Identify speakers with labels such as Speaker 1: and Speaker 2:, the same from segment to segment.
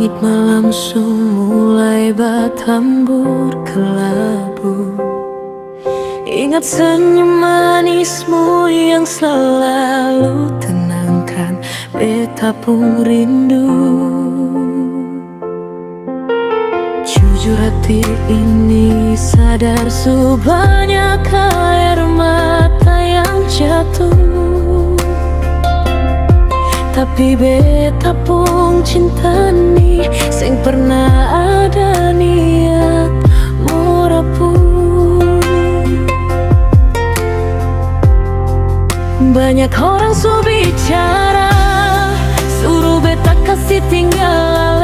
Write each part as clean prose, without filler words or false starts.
Speaker 1: Langit malam mulai bertambur kelabu. Ingat senyum manismu yang selalu tenangkan beta pun rindu. Jujur hati ini sadar sebanyak air mata yang jatuh, tapi beta pun cinta ni sing pernah ada niat merapuh. Banyak orang bicara, suruh beta kasih tinggal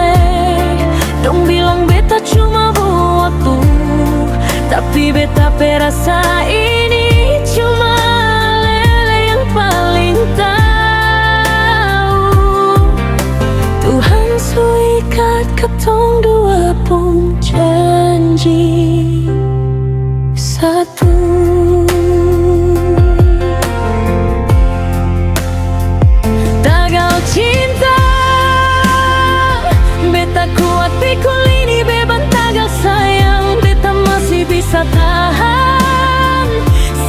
Speaker 1: dong bilang beta cuma waktu, tapi beta perasa ini cuma lele yang paling tahu. Tuhan ikat ketong dua pun janji satu. Tagal cinta beta kuat pikul ini beban tagal sayang, beta masih bisa tahan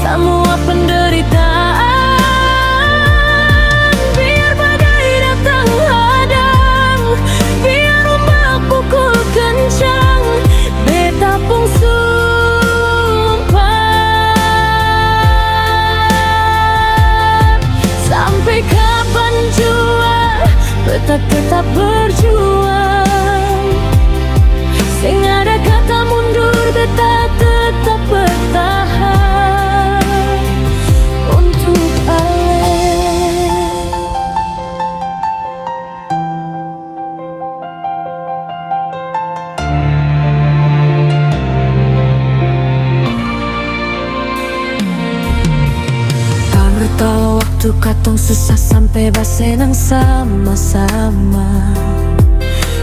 Speaker 1: semua penderitaan. Biar badai datang hadang, biar ombak pukul kencang, beta pun sumpah. Sampai kapan jua beta tetap berjuang, sing ada kata mundur beta tetap bertahan untuk Ale. Tahu waktu katong susah sampai basenang sama-sama,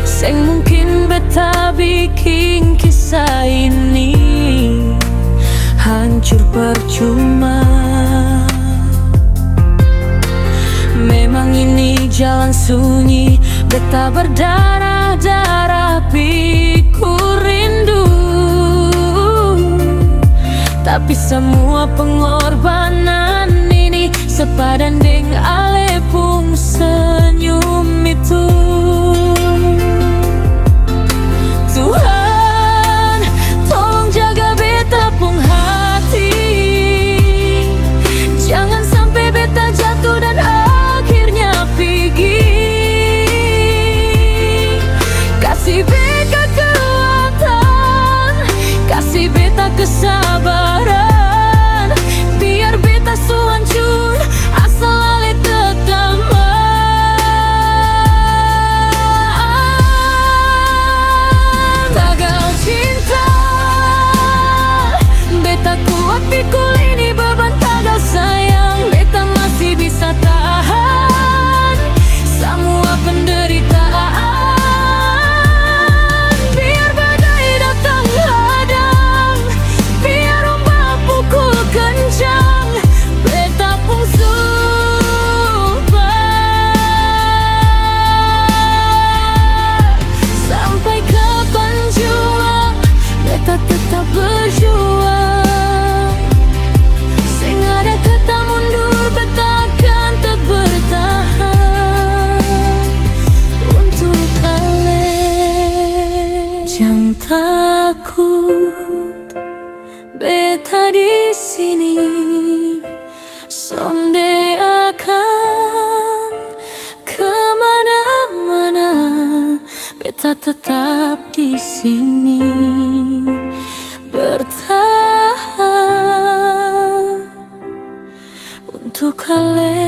Speaker 1: sing mungkin beta bikin kisah ini hancur percuma. Memang ini jalan sunyi, beta berdarah-darah pikul rindu, tapi semua pengorbanan ini sepadan deng ale pun senyum itu. Tuhan, tolong jaga beta pun hati, jangan sampai beta jatuh dan akhirnya pergi. Kasih beta kekuatan, kasih beta kesabaran, biar beta hancur asal ale tetap tagal cinta. Beta kuat pikul ini beban tagal sayang, beta masih bisa tahan semua penderitaan. Biar badai datang hadang, biar ombak pukul kencang, beta pun sumpah. Sampai kapan jua beta tetap berjuang, sing ada kata mundur beta akan tetap bertahan untuk Ale. Jangan takut, beta di sini someday akan kemana-mana, beta tetap di sini bertahan untuk Ale.